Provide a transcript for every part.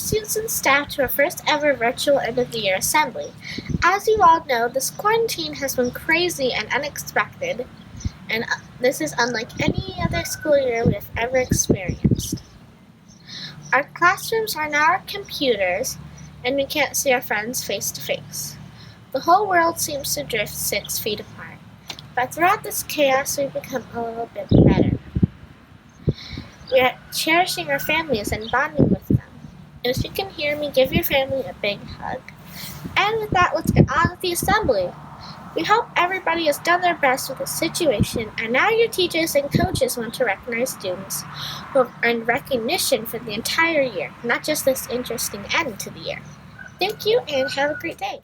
students and staff to our first ever virtual end-of-the-year assembly. As you all know, this quarantine has been crazy and unexpected, and this is unlike any other school year we have ever experienced. Our classrooms are now our computers, and we can't see our friends face to face. The whole world seems to drift 6 feet apart, but throughout this chaos we've become a little bit better. We are cherishing our families and bonding with them. And if you can hear me, give your family a big hug. And with that, let's get on with the assembly. We hope everybody has done their best with the situation, and now your teachers and coaches want to recognize students who have earned recognition for the entire year, not just this interesting end to the year. Thank you, and have a great day.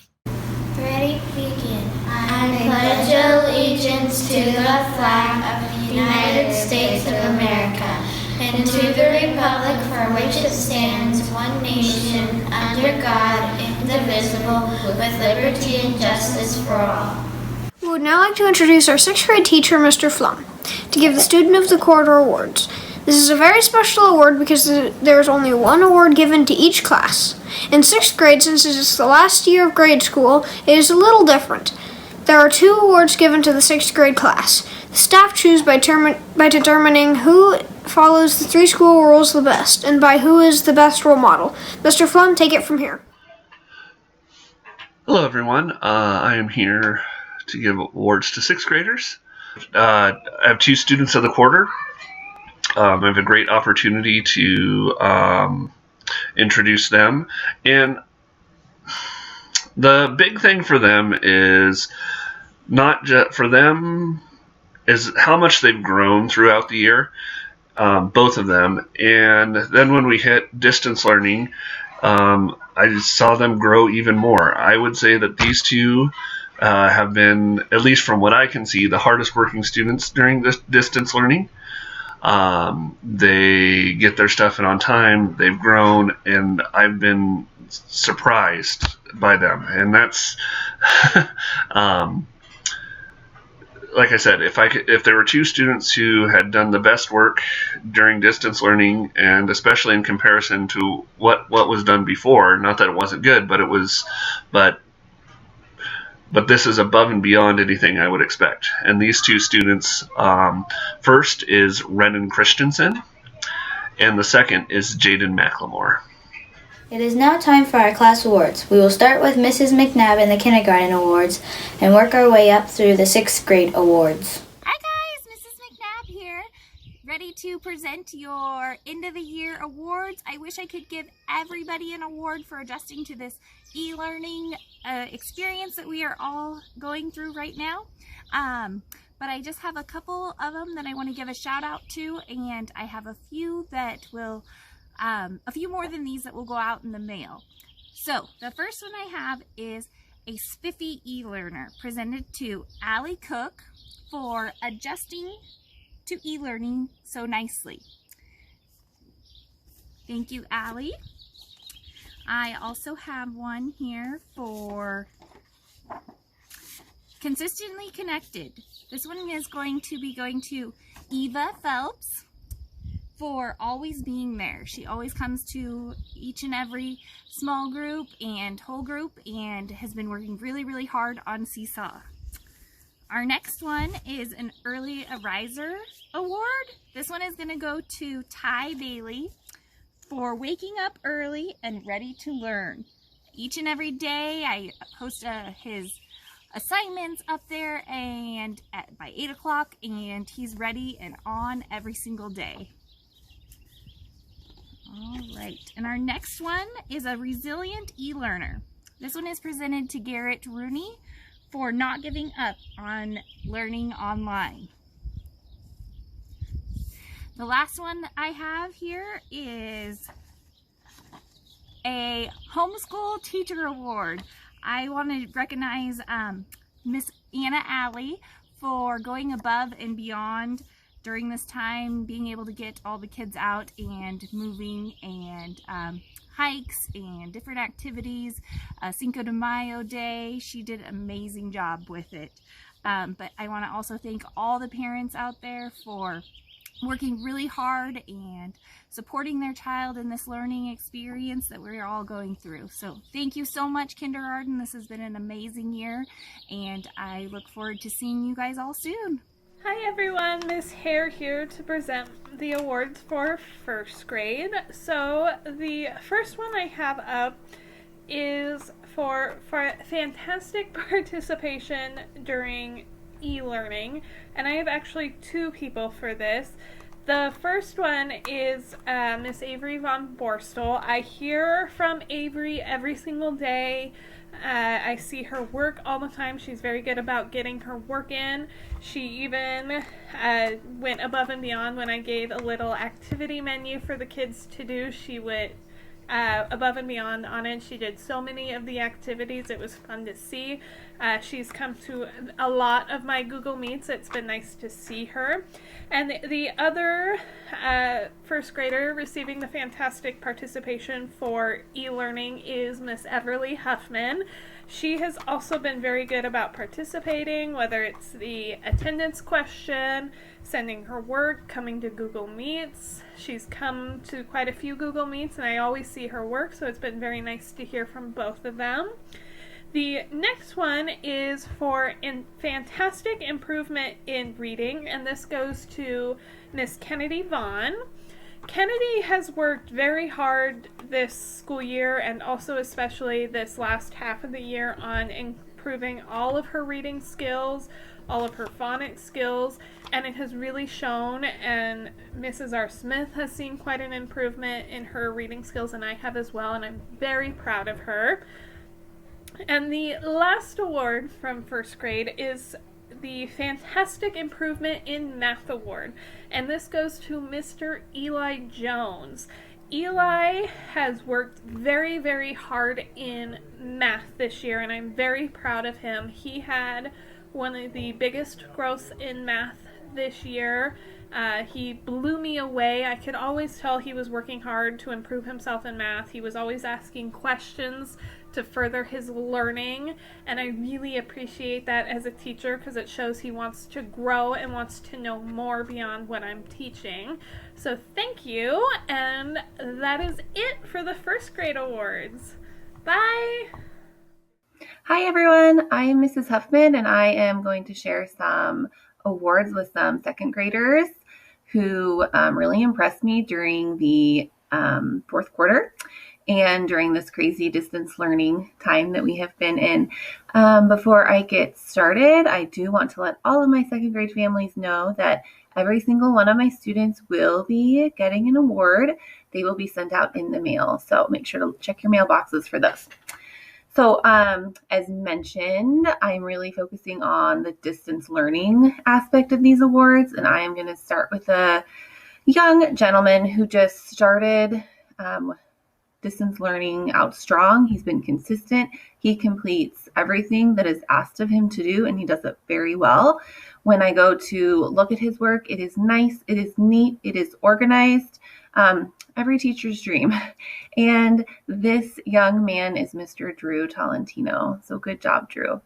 Ready, begin. I pledge allegiance to the flag of the United States of America and to the republic for which it stands, one nation, under God, indivisible, with liberty and justice for all. We would now like to introduce our 6th grade teacher, Mr. Flum, to give the Student of the Quarter awards. This is a very special award because there is only one award given to each class. In 6th grade, since it is the last year of grade school, it is a little different. There are 2 awards given to the 6th grade class. The staff choose by determining who follows the 3 school rules the best, and by who is the best role model. Mr. Flum, take it from here. Hello everyone, I am here to give awards to 6th graders. I have 2 students of the quarter. I have a great opportunity to introduce them, and the big thing for them is not just for them is how much they've grown throughout the year, both of them. And then when we hit distance learning, I saw them grow even more. I would say that these 2 have been, at least from what I can see, the hardest working students during this distance learning. They get their stuff in on time, they've grown, and I've been surprised by them. And that's like I said, if there were 2 students who had done the best work during distance learning, and especially in comparison to what was done before, not that it wasn't good, but it was, but this is above and beyond anything I would expect. And these 2 students, first is Renan Christensen, and the second is Jaden McLemore. It is now time for our class awards. We will start with Mrs. McNabb in the kindergarten awards and work our way up through the 6th grade awards. Hi guys, Mrs. McNabb here, ready to present your end of the year awards. I wish I could give everybody an award for adjusting to this e-learning experience that we are all going through right now. But I just have a couple of them that I want to give a shout out to, and I have a few that will a few more than these that will go out in the mail. So the first one I have is a spiffy e-learner presented to Allie Cook for adjusting to e-learning so nicely. Thank you, Allie. I also have one here for consistently connected. This one is going to be going to Eva Phelps for always being there. She always comes to each and every small group and whole group and has been working really, really hard on Seesaw. Our next one is an Early Ariser Award. This one is going to go to Ty Bailey for waking up early and ready to learn. Each and every day I post his assignments up there and by 8 o'clock, and he's ready and on every single day. All right, and our next one is a resilient e-learner. This one is presented to Garrett Rooney for not giving up on learning online. The last one I have here is a homeschool teacher award. I want to recognize Miss Anna Alley for going above and beyond during this time, being able to get all the kids out and moving and hikes and different activities. Cinco de Mayo Day, she did an amazing job with it. But I want to also thank all the parents out there for working really hard and supporting their child in this learning experience that we're all going through. So thank you so much, kindergarten. This has been an amazing year, and I look forward to seeing you guys all soon. Hi everyone, Miss Hare here to present the awards for first grade. So the first one I have up is for fantastic participation during e-learning, and I have actually two people for this. The first one is Miss Avery Von Borstel. I hear from Avery every single day. I see her work all the time. She's very good about getting her work in. She even went above and beyond when I gave a little activity menu for the kids to do. She went above and beyond on it. She did so many of the activities. It was fun to see. She's come to a lot of my Google Meets. It's been nice to see her. And the other first grader receiving the fantastic participation for e-learning is Miss Everly Huffman. She has also been very good about participating, whether it's the attendance question, sending her work, coming to Google Meets. She's come to quite a few Google Meets, and I always see her work, so it's been very nice to hear from both of them. The next one is for fantastic improvement in reading, and this goes to Miss Kennedy Vaughn. Kennedy has worked very hard this school year, and also especially this last half of the year, on improving all of her reading skills, all of her phonics skills, and it has really shown, and Mrs. R. Smith has seen quite an improvement in her reading skills, and I have as well, and I'm very proud of her. And the last award from first grade is the Fantastic Improvement in Math Award, and this goes to Mr. Eli Jones. Eli has worked very, very hard in math this year, and I'm very proud of him. He had one of the biggest growths in math this year. He blew me away. I could always tell he was working hard to improve himself in math. He was always asking questions to further his learning, and I really appreciate that as a teacher, because it shows he wants to grow and wants to know more beyond what I'm teaching. So thank you, and that is it for the first grade awards. Bye! Hi everyone, I am Mrs. Huffman, and I am going to share some awards with some second graders who really impressed me during the fourth quarter and during this crazy distance learning time that we have been in. Before I get started, I do want to let all of my second grade families know that every single one of my students will be getting an award. They will be sent out in the mail, so make sure to check your mailboxes for those. So as mentioned, I'm really focusing on the distance learning aspect of these awards, and I am going to start with a young gentleman who just started distance learning out strong. He's been consistent. He completes everything that is asked of him to do, and he does it very well. When I go to look at his work, it is nice, it is neat, it is organized. Every teacher's dream. And this young man is Mr. Drew Tolentino. So good job, Drew.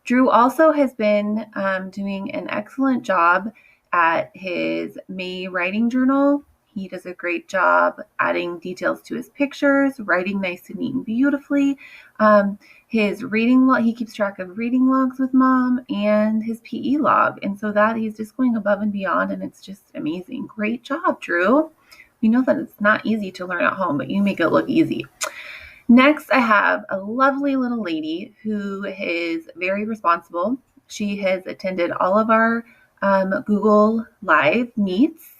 Drew also has been doing an excellent job at his May writing journal. He does a great job adding details to his pictures, writing nice and neat and beautifully. His reading log, he keeps track of reading logs with mom, and his PE log. And so that he's just going above and beyond, and it's just amazing. Great job, Drew. We know that it's not easy to learn at home, but you make it look easy. Next, I have a lovely little lady who is very responsible. She has attended all of our Google Live meets.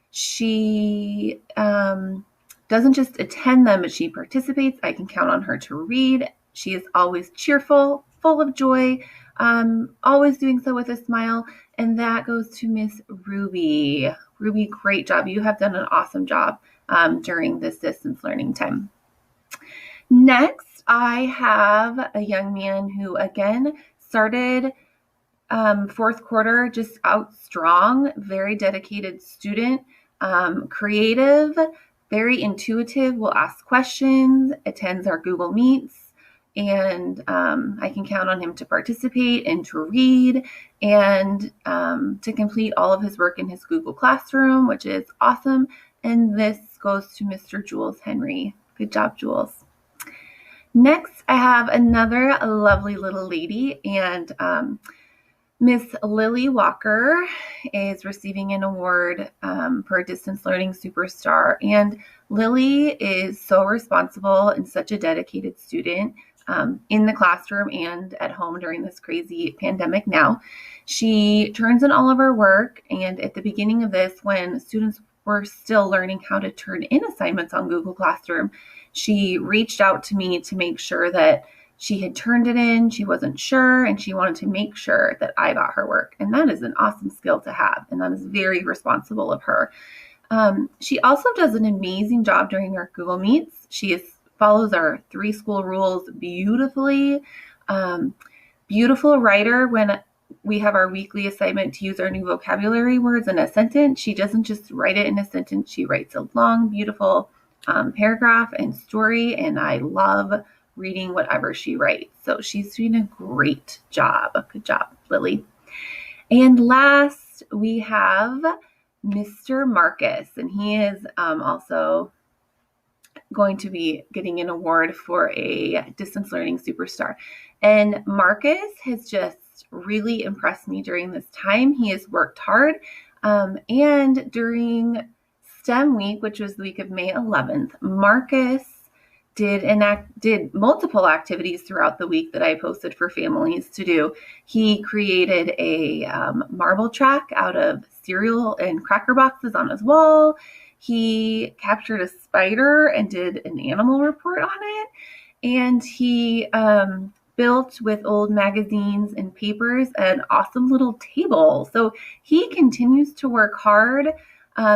She doesn't just attend them, but she participates. I can count on her to read. She is always cheerful, full of joy, always doing so with a smile. And that goes to Miss Ruby. Ruby, great job. You have done an awesome job during this distance learning time. Next, I have a young man who, again, started fourth quarter just out strong, very dedicated student, creative, very intuitive, will ask questions, attends our Google Meets, and I can count on him to participate and to read and to complete all of his work in his Google Classroom, which is awesome. And this goes to Mr. Jules Henry. Good job, Jules. Next, I have another lovely little lady, and Miss Lily Walker is receiving an award for Distance Learning Superstar. And Lily is so responsible and such a dedicated student in the classroom and at home during this crazy pandemic now. She turns in all of her work, and at the beginning of this, when students were still learning how to turn in assignments on Google Classroom, she reached out to me to make sure that she had turned it in. She wasn't sure, and she wanted to make sure that I got her work. And that is an awesome skill to have, and that is very responsible of her. She also does an amazing job during our Google Meets. She follows our 3 school rules beautifully. Beautiful writer. When we have our weekly assignment to use our new vocabulary words in a sentence, she doesn't just write it in a sentence. She writes a long, beautiful paragraph and story, and I love reading whatever she writes. So she's doing a great job. Good job, Lily. And last, we have Mr. Marcus, and he is also going to be getting an award for a Distance Learning Superstar. And Marcus has just really impressed me during this time. He has worked hard, and during STEM week, which was the week of May 11th, Marcus did multiple activities throughout the week that I posted for families to do. He created a marble track out of cereal and cracker boxes on his wall. He captured a spider and did an animal report on it. And he built with old magazines and papers an awesome little table. So he continues to work hard.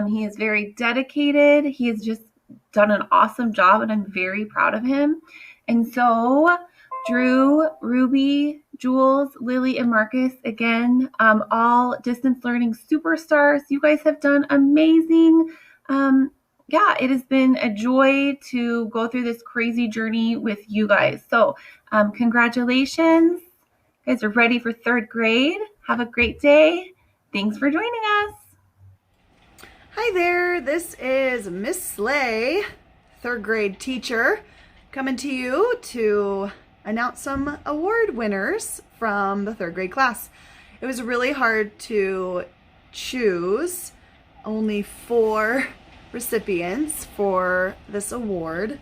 He is very dedicated. He has just done an awesome job, and I'm very proud of him. And so Drew, Ruby, Jules, Lily, and Marcus, again, all distance learning superstars. You guys have done amazing. It has been a joy to go through this crazy journey with you guys. So congratulations. You guys are ready for 3rd grade. Have a great day. Thanks for joining us. Hi there, this is Miss Slay, 3rd grade teacher, coming to you to announce some award winners from the 3rd grade class. It was really hard to choose only 4 recipients for this award.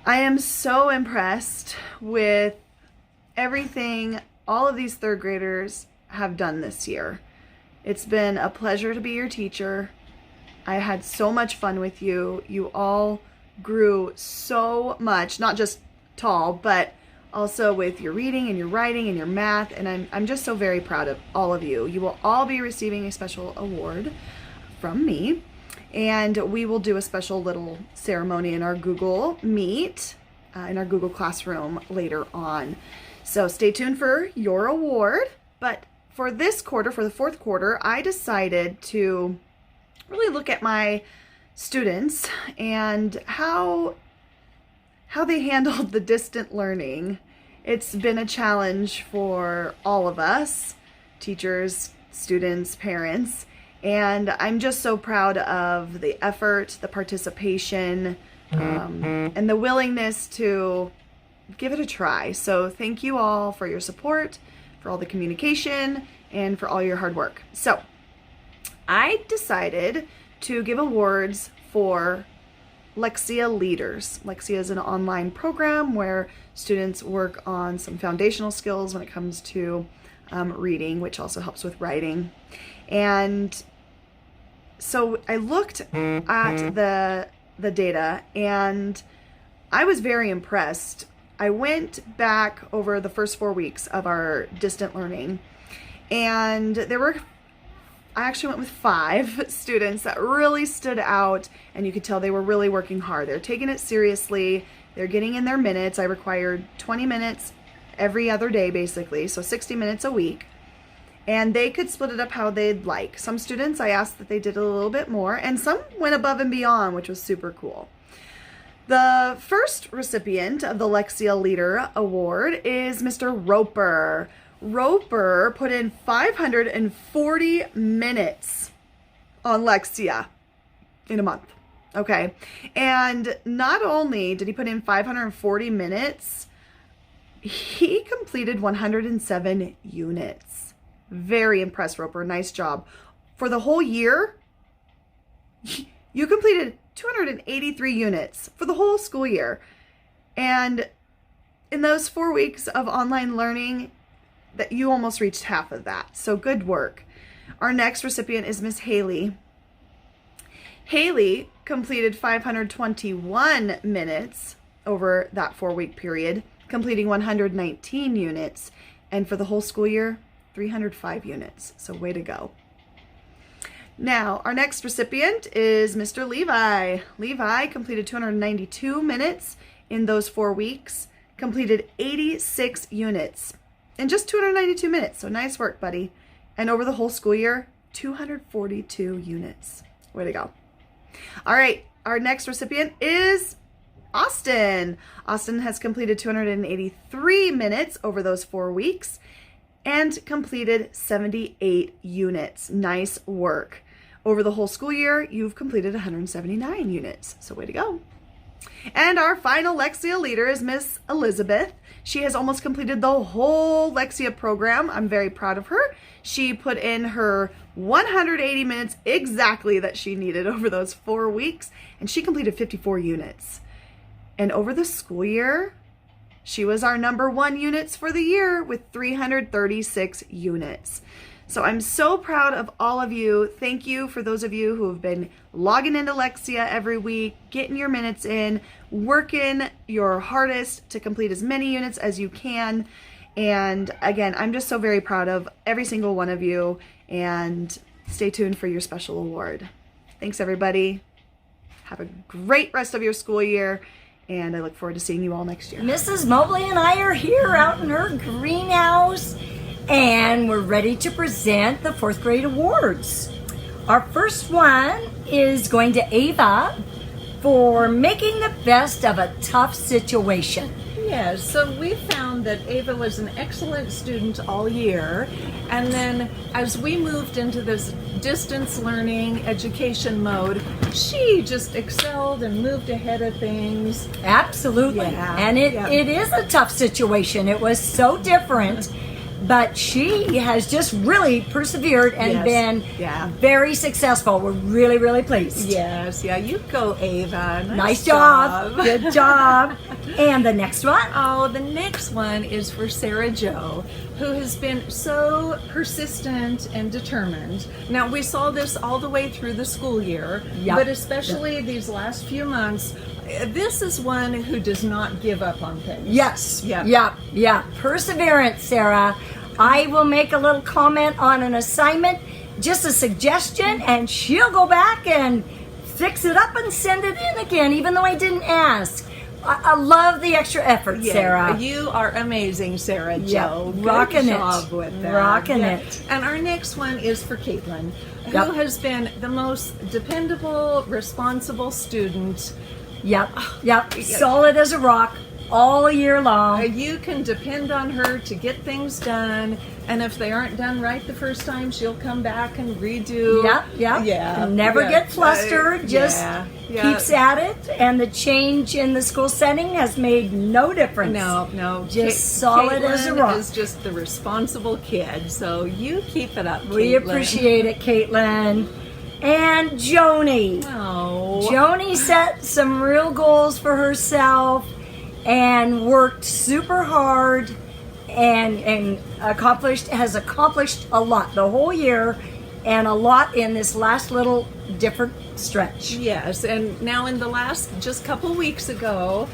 I am so impressed with everything all of these 3rd graders have done this year. It's been a pleasure to be your teacher. I had so much fun with you. You all grew so much, not just tall, but also with your reading and your writing and your math. And I'm just so very proud of all of you. You will all be receiving a special award from me. And we will do a special little ceremony in our Google Meet, in our Google Classroom later on. So stay tuned for your award. But for this quarter, for the 4th quarter, I decided to really look at my students and how they handled the distant learning. It's been a challenge for all of us, teachers, students, parents, and I'm just so proud of the effort, the participation, and the willingness to give it a try. So thank you all for your support, for all the communication, and for all your hard work. So I decided to give awards for Lexia Leaders. Lexia is an online program where students work on some foundational skills when it comes to reading, which also helps with writing. And so I looked at the data, and I was very impressed. I went back over the first 4 weeks of our distant learning, and I actually went with 5 students that really stood out, and you could tell they were really working hard. They're taking it seriously. They're getting in their minutes. I required 20 minutes every other day, basically, so 60 minutes a week. And they could split it up how they'd like. Some students, I asked that they did a little bit more, and some went above and beyond, which was super cool. The first recipient of the Lexia Leader Award is Mr. Roper. Roper put in 540 minutes on Lexia in a month. Okay. And not only did he put in 540 minutes, he completed 107 units. Very impressed, Roper. Nice job. For the whole year, you completed 283 units for the whole school year. And in those 4 weeks of online learning, that you almost reached half of that. So good work. Our next recipient is Miss Haley. Haley completed 521 minutes over that 4-week period, completing 119 units. And for the whole school year, 305 units. So way to go. Now, our next recipient is Mr. Levi. Levi completed 292 minutes in those 4 weeks, completed 86 units in just 292 minutes. So nice work, buddy. And over the whole school year, 242 units. Way to go. All right, our next recipient is Austin. Austin has completed 283 minutes over those 4 weeks and completed 78 units. Nice work. Over the whole school year, you've completed 179 units. So way to go. And our final Lexia leader is Miss Elizabeth. She has almost completed the whole Lexia program. I'm very proud of her. She put in her 180 minutes exactly that she needed over those 4 weeks, and she completed 54 units. And over the school year, she was our #1 units for the year with 336 units. So I'm so proud of all of you. Thank you for those of you who have been logging into Lexia every week, getting your minutes in, working your hardest to complete as many units as you can. And again, I'm just so very proud of every single one of you, and stay tuned for your special award. Thanks, everybody. Have a great rest of your school year, and I look forward to seeing you all next year. Mrs. Mobley and I are here out in her greenhouse, and we're ready to present the 4th grade awards. Our first one is going to Ava for making the best of a tough situation. Yes, so we found that Ava was an excellent student all year, and then as we moved into this distance learning education mode, she just excelled and moved ahead of things. Absolutely. Yeah, And it is a tough situation. It was so different. But she has just really persevered and been very successful. We're really, really pleased. Yes, you go, Ava. Nice job. Good job. And the next one? Oh, the next one is for Sarah Jo, who has been so persistent and determined. Now, we saw this all the way through the school year, but especially these last few months. This is one who does not give up on things. Yes. Yeah. Perseverance, Sarah. I will make a little comment on an assignment, just a suggestion, and she'll go back and fix it up and send it in again, even though I didn't ask. I love the extra effort, Sarah. You are amazing, Sarah Jo. Rocking Good job with that. Rocking it. And our next one is for Caitlin, who has been the most dependable, responsible student. Solid as a rock all year long. You can depend on her to get things done, and if they aren't done right the first time, she'll come back and redo. Never get flustered, just keeps at it, and the change in the school setting has made no difference. No. Just solid as a rock. Caitlin is just the responsible kid, so you keep it up, Caitlin. We appreciate it, Caitlin. And Joni. Oh. Joni set some real goals for herself and worked super hard and has accomplished a lot the whole year, and a lot in this last little different stretch. Yes, and now in the last just couple weeks ago,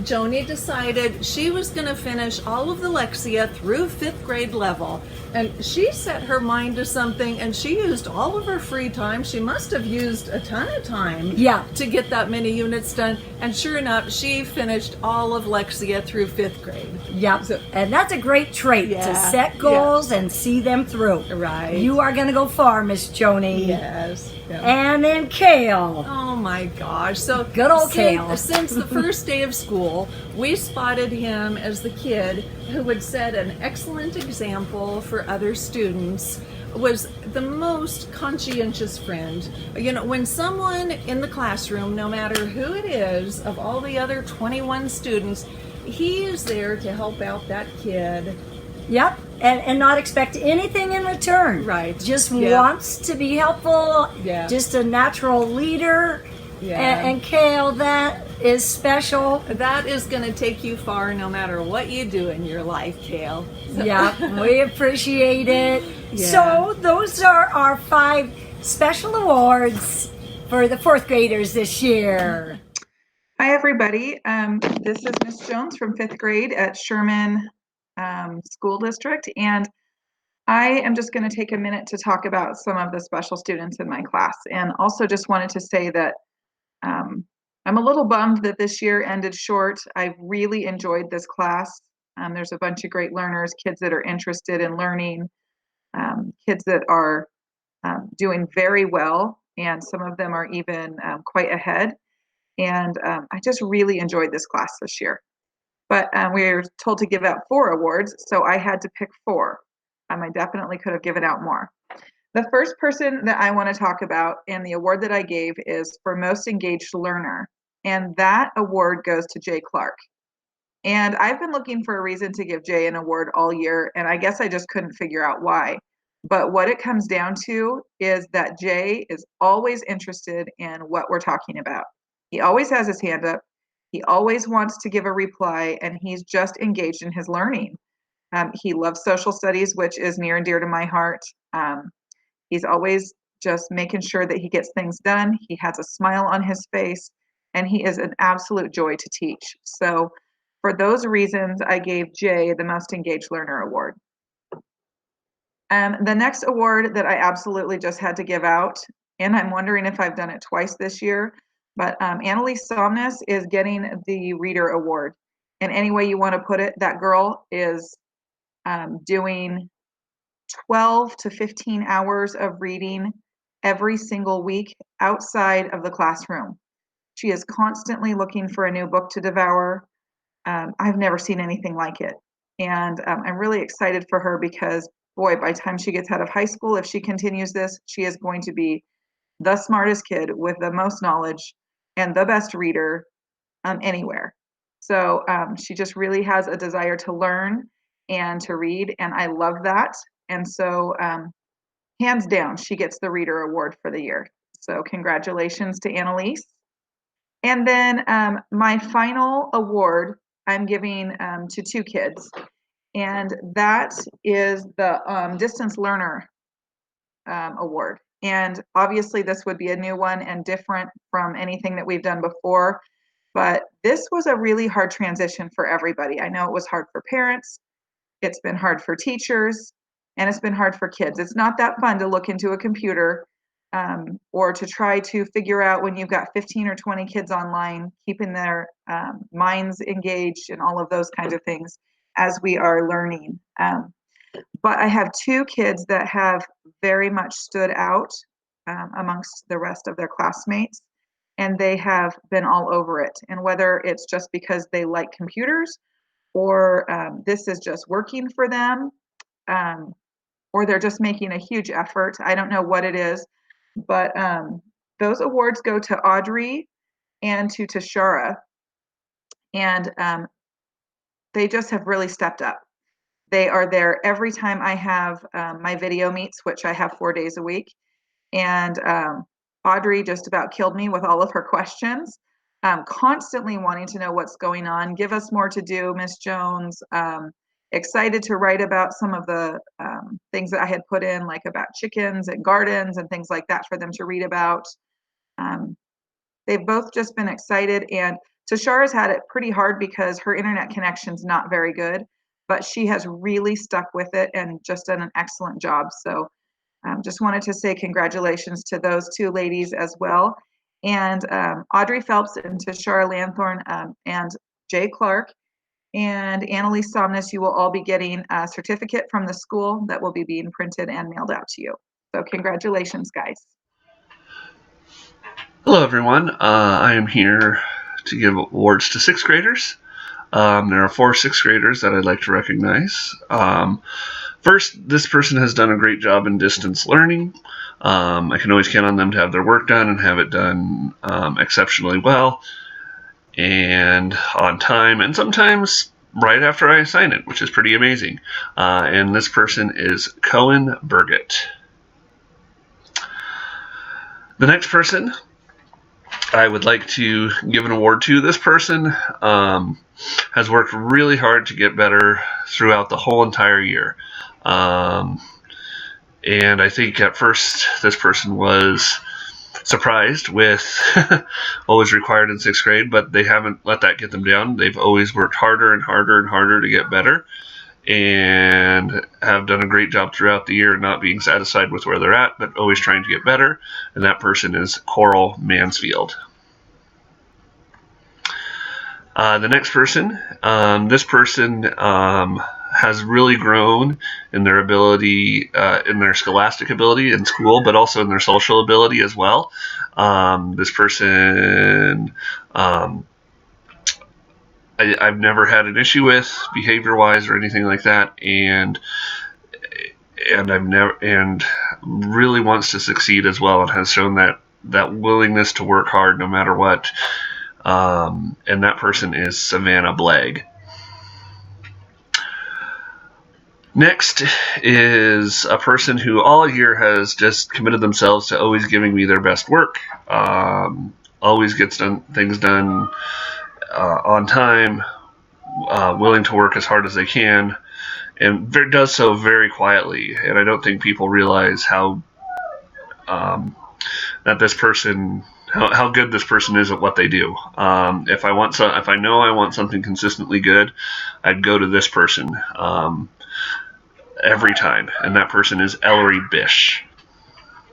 Joni decided she was going to finish all of the Lexia through 5th grade level. And she set her mind to something, and she used all of her free time. She must have used a ton of time to get that many units done. And sure enough, she finished all of Lexia through 5th grade. Yep. So, and that's a great trait to set goals and see them through. Right. You are going to go far, Miss Joni. Yes. Yeah. And then Kale. Oh my gosh. So good old Kale. Since the first day of school, we spotted him as the kid who would set an excellent example for other students, was the most conscientious friend. You know, when someone in the classroom, no matter who it is, of all the other 21 students, he is there to help out that kid. Yep, and not expect anything in return. Right. Just wants to be helpful. Yeah. Just a natural leader. Yeah. And Kale, that is special. That is going to take you far no matter what you do in your life, Kale. Yeah, we appreciate it. Yeah. So those are our 5 special awards for the 4th graders this year. Hi, everybody. This is Miss Jones from 5th grade at Sherman School District, and I am just going to take a minute to talk about some of the special students in my class, and also just wanted to say that I'm a little bummed that this year ended short. I really enjoyed this class. There's a bunch of great learners, kids that are interested in learning, kids that are doing very well, and some of them are even quite ahead. And I just really enjoyed this class this year. But we were told to give out 4 awards, so I had to pick 4. I definitely could have given out more. The first person that I want to talk about, and the award that I gave, is for Most Engaged Learner. And that award goes to Jay Clark. And I've been looking for a reason to give Jay an award all year, and I guess I just couldn't figure out why. But what it comes down to is that Jay is always interested in what we're talking about. He always has his hand up. He always wants to give a reply, and he's just engaged in his learning. He loves social studies, which is near and dear to my heart. He's always just making sure that he gets things done. He has a smile on his face, and he is an absolute joy to teach. So for those reasons, I gave Jay the Most Engaged Learner Award. The next award that I absolutely just had to give out, and I'm wondering if I've done it twice this year, but Annalise Somnus is getting the Reader Award. And any way you want to put it, that girl is doing 12 to 15 hours of reading every single week outside of the classroom. She is constantly looking for a new book to devour. I've never seen anything like it. And I'm really excited for her because, boy, by the time she gets out of high school, if she continues this, she is going to be the smartest kid with the most knowledge and the best reader anywhere. So she just really has a desire to learn and to read, and I love that. And so hands down, she gets the Reader Award for the year. So congratulations to Annalise. And then my final award I'm giving to 2 kids, and that is the Distance Learner Award. And obviously this would be a new one and different from anything that we've done before, but this was a really hard transition for everybody. I know it was hard for parents, it's been hard for teachers, and it's been hard for kids. It's not that fun to look into a computer or to try to figure out when you've got 15 or 20 kids online, keeping their minds engaged and all of those kinds of things as we are learning. But I have 2 kids that have very much stood out amongst the rest of their classmates, and they have been all over it. And whether it's just because they like computers, or this is just working for them, or they're just making a huge effort. I don't know what it is, but those awards go to Audrey and to Tashara, and they just have really stepped up. They are there every time I have my video meets, which I have 4 days a week, and Audrey just about killed me with all of her questions, constantly wanting to know what's going on. Give us more to do, Miss Jones. Excited to write about some of the things that I had put in, like about chickens and gardens and things like that for them to read about. They've both just been excited, and Tashara's had it pretty hard because her internet connection's not very good, but she has really stuck with it and just done an excellent job. So just wanted to say congratulations to those two ladies as well. And Audrey Phelps and Tashara Lanthorn and Jay Clark and Annalise Somnus, you will all be getting a certificate from the school that will be being printed and mailed out to you. So congratulations, guys. Hello, everyone. I am here to give awards to sixth graders. There are 4 sixth graders that I'd like to recognize. First, this person has done a great job in distance learning. I can always count on them to have their work done and have it done exceptionally well and on time, and sometimes right after I assign it, which is pretty amazing. And this person is Cohen Burgett. The next person I would like to give an award to. This person has worked really hard to get better throughout the whole entire year. And I think at first this person was surprised with what was required in 6th grade, but they haven't let that get them down. They've always worked harder and harder and harder to get better, and have done a great job throughout the year, not being satisfied with where they're at, but always trying to get better. And that person is Coral Mansfield. The next person, this person has really grown in their ability, in their scholastic ability in school, but also in their social ability as well. This person, I've never had an issue with behavior-wise or anything like that, and really wants to succeed as well, and has shown that willingness to work hard no matter what. And that person is Savannah Blagg. Next is a person who all year has just committed themselves to always giving me their best work, always gets things done on time, willing to work as hard as they can, and does so very quietly. And I don't think people realize how that this person, how good this person is at what they do. If I know I want something consistently good, I'd go to this person every time, and that person is Ellery Bish.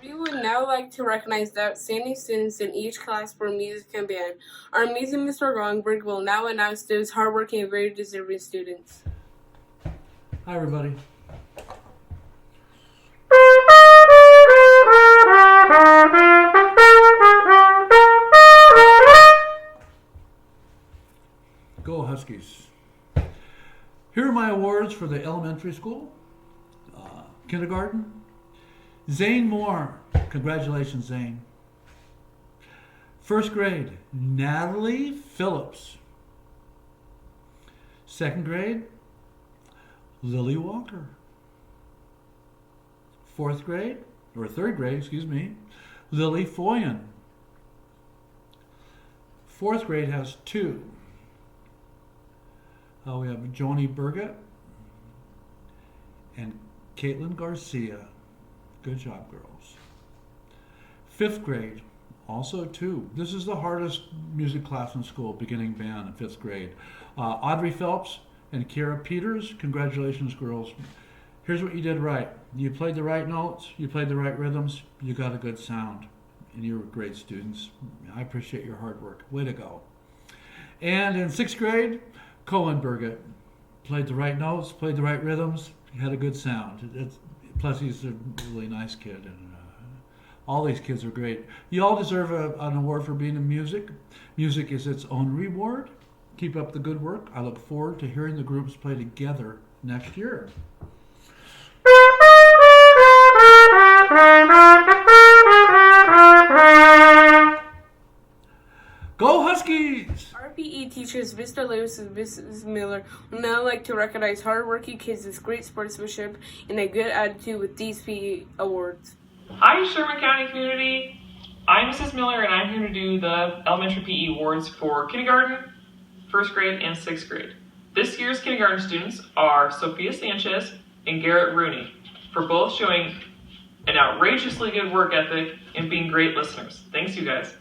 We would now like to recognize the outstanding students in each class for music and band. Our amazing Mr. Gongberg will now announce those hardworking and very deserving students. Hi, everybody. Go Huskies. Here are my awards for the elementary school, kindergarten. Zane Moore. Congratulations, Zane. 1st grade, Natalie Phillips. 2nd grade, Lily Walker. 3rd grade, Lily Foyan. 4th grade has 2. We have Joni Burgett and Caitlin Garcia. Good job, girls. 5th grade, also 2. This is the hardest music class in school, beginning band in 5th grade. Audrey Phelps and Kara Peters. Congratulations, girls. Here's what you did right. You played the right notes, you played the right rhythms, you got a good sound, and you were great students. I appreciate your hard work. Way to go. And in 6th grade, Cohen Burgett. Played the right notes, played the right rhythms, had a good sound. Plus, he's a really nice kid, and all these kids are great. You all deserve an award for being in music. Music is its own reward. Keep up the good work. I look forward to hearing the groups play together next year. Go Huskies! Our PE teachers, Mr. Lewis and Mrs. Miller, would now like to recognize hardworking kids with great sportsmanship and a good attitude with these PE awards. Hi, Sherman County community. I'm Mrs. Miller, and I'm here to do the elementary PE awards for kindergarten, 1st grade, and 6th grade. This year's kindergarten students are Sophia Sanchez and Garrett Rooney, for both showing an outrageously good work ethic and being great listeners. Thanks, you guys.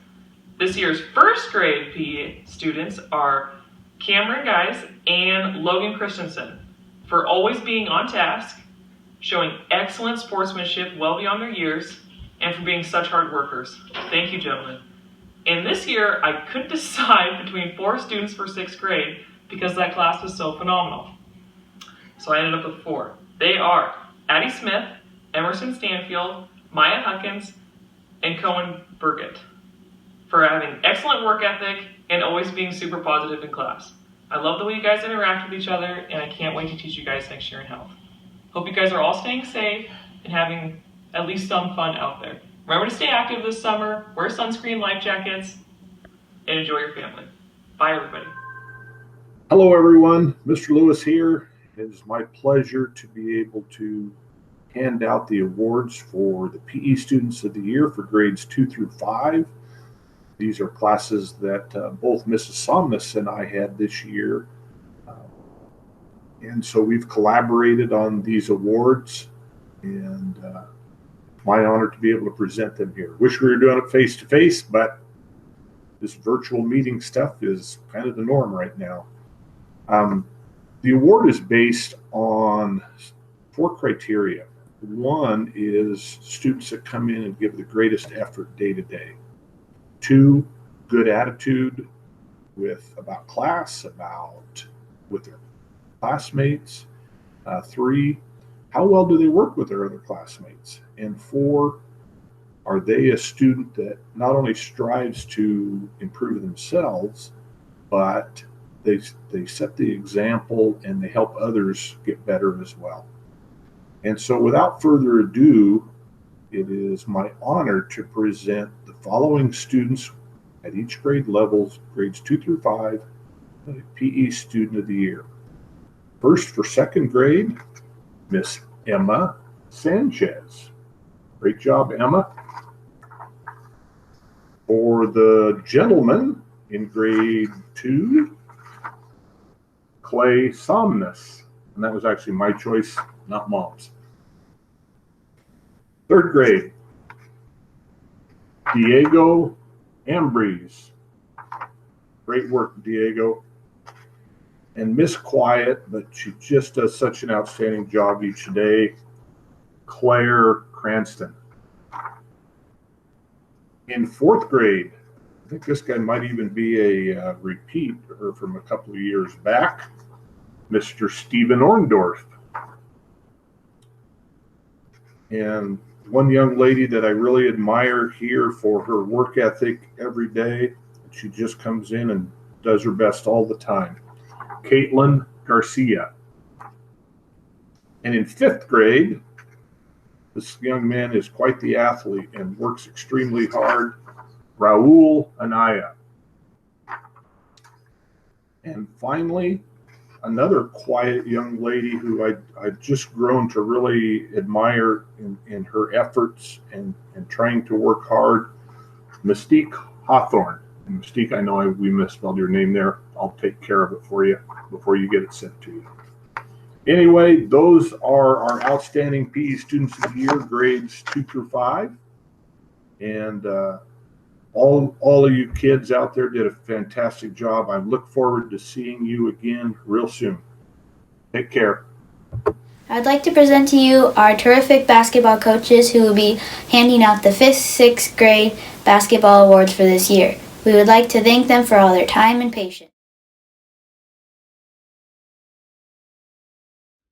This year's first grade PE students are Cameron Guys and Logan Christensen for always being on task, showing excellent sportsmanship well beyond their years, and for being such hard workers. Thank you, gentlemen. And this year, I couldn't decide between 4 students for 6th grade because that class was so phenomenal. So I ended up with 4. They are Addie Smith, Emerson Stanfield, Maya Huckins, and Cohen Burgett for having excellent work ethic and always being super positive in class. I love the way you guys interact with each other, and I can't wait to teach you guys next year in health. Hope you guys are all staying safe and having at least some fun out there. Remember to stay active this summer, wear sunscreen, life jackets, and enjoy your family. Bye, everybody. Hello, everyone. Mr. Lewis here. It is my pleasure to be able to hand out the awards for the PE Students of the Year for grades 2 through 5. These are classes that both Mrs. Somnus and I had this year. And so we've collaborated on these awards, and my honor to be able to present them here. Wish we were doing it face to face, but this virtual meeting stuff is kind of the norm right now. The award is based on 4 criteria. One is students that come in and give the greatest effort day to day. 2, good attitude about class, with their classmates. 3, how well do they work with their other classmates? And 4, are they a student that not only strives to improve themselves, but they set the example and they help others get better as well. And so without further ado, it is my honor to present the following students at each grade levels, grades 2 through 5, the PE Student of the Year. First, for 2nd grade, Miss Emma Sanchez. Great job, Emma. For the gentleman in grade 2, Clay Somnus. And that was actually my choice, not Mom's. 3rd grade, Diego Ambrose. Great work, Diego. And Miss Quiet, but she just does such an outstanding job each day, Claire Cranston. In 4th grade, I think this guy might even be a repeat or from a couple of years back, Mr. Stephen Orndorff. And one young lady that I really admire here for her work ethic every day, she just comes in and does her best all the time, Caitlin Garcia. And in 5th grade, this young man is quite the athlete and works extremely hard, Raul Anaya. And finally, another quiet young lady who I've just grown to really admire in her efforts and trying to work hard, Mystique Hawthorne. And Mystique, I know we misspelled your name there. I'll take care of it for you before you get it sent to you. Anyway, those are our outstanding PE Students of the Year, grades 2 through 5. And all of you kids out there did a fantastic job. I look forward to seeing you again real soon. Take care. I'd like to present to you our terrific basketball coaches who will be handing out the 5th, 6th grade basketball awards for this year. We would like to thank them for all their time and patience.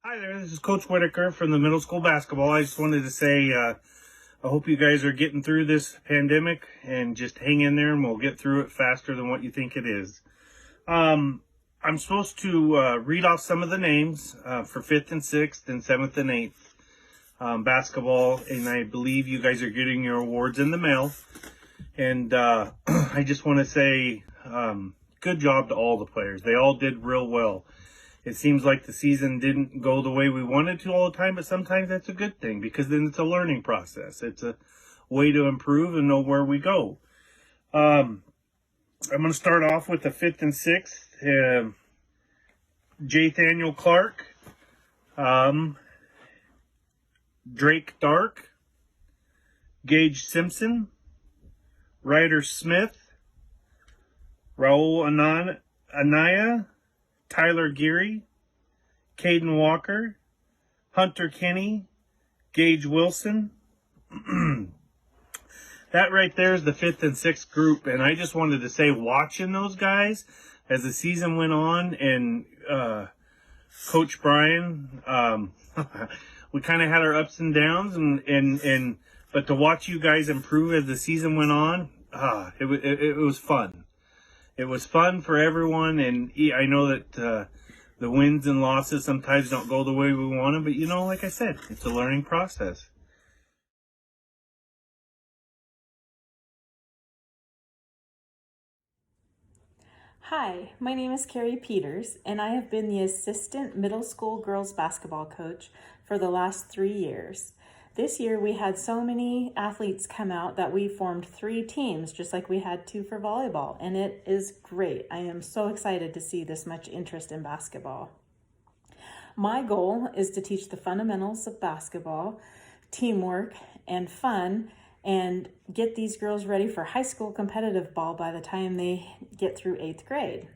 Hi there, this is Coach Whitaker from the middle school basketball. I just wanted to say I hope you guys are getting through this pandemic and just hang in there and we'll get through it faster than what you think it is. I'm supposed to read off some of the names for 5th and 6th and 7th and 8th basketball, and I believe you guys are getting your awards in the mail. And I just want to say good job to all the players. They all did real well. It seems like the season didn't go the way we wanted to all the time, but sometimes that's a good thing because then it's a learning process. It's a way to improve and know where we go. I'm going to start off with the 5th and 6th. Jathaniel Clark, Drake Dark, Gage Simpson, Ryder Smith, Raul Anaya, Tyler Geary, Caden Walker, Hunter Kinney, Gage Wilson. That right there is the 5th and 6th group, and I just wanted to say, watching those guys as the season went on, and Coach Brian, we kind of had our ups and downs, but to watch you guys improve as the season went on, it was fun. It was fun for everyone, and I know that the wins and losses sometimes don't go the way we want them, but like I said, it's a learning process. Hi, my name is Carrie Peters, and I have been the assistant middle school girls basketball coach for the last 3 years. This year we had so many athletes come out that we formed 3 teams, just like we had 2 for volleyball, and it is great. I am so excited to see this much interest in basketball. My goal is to teach the fundamentals of basketball, teamwork, and fun, and get these girls ready for high school competitive ball by the time they get through 8th grade.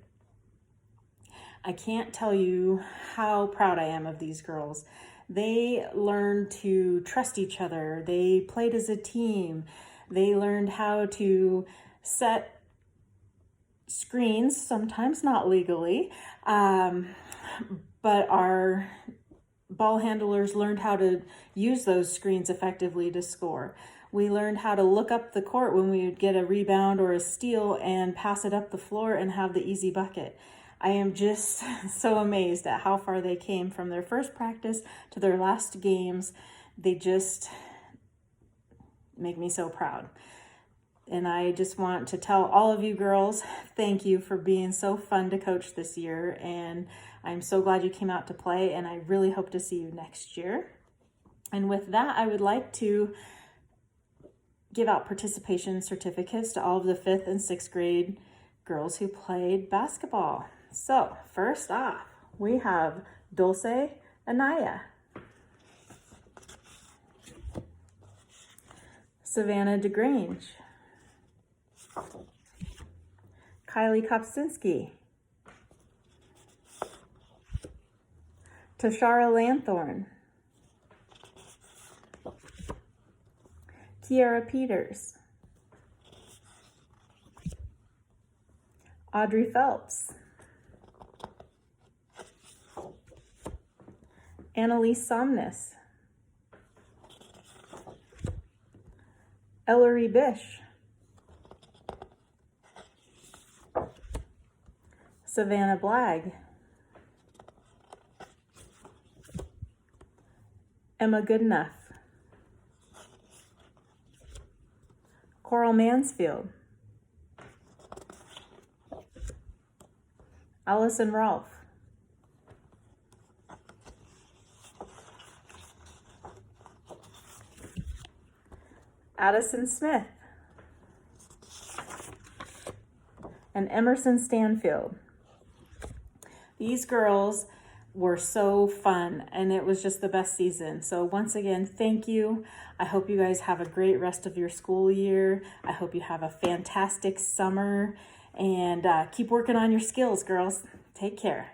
I can't tell you how proud I am of these girls. They learned to trust each other. They played as a team. They learned how to set screens, sometimes not legally, but our ball handlers learned how to use those screens effectively to score. We learned how to look up the court when we would get a rebound or a steal and pass it up the floor and have the easy bucket. I am just so amazed at how far they came from their first practice to their last games. They just make me so proud. And I just want to tell all of you girls, thank you for being so fun to coach this year. And I'm so glad you came out to play, and I really hope to see you next year. And with that, I would like to give out participation certificates to all of the 5th and 6th grade girls who played basketball. So first off, we have Dulce Anaya, Savannah DeGrange, Kylie Kopczynski, Tashara Lanthorn, Kiara Peters, Audrey Phelps, Annalise Somnus, Ellery Bish, Savannah Blagg, Emma Goodenough, Coral Mansfield, Allison Rolfe, Addison Smith, and Emerson Stanfield. These girls were so fun, and it was just the best season. So once again, thank you. I hope you guys have a great rest of your school year. I hope you have a fantastic summer, and keep working on your skills, girls. Take care.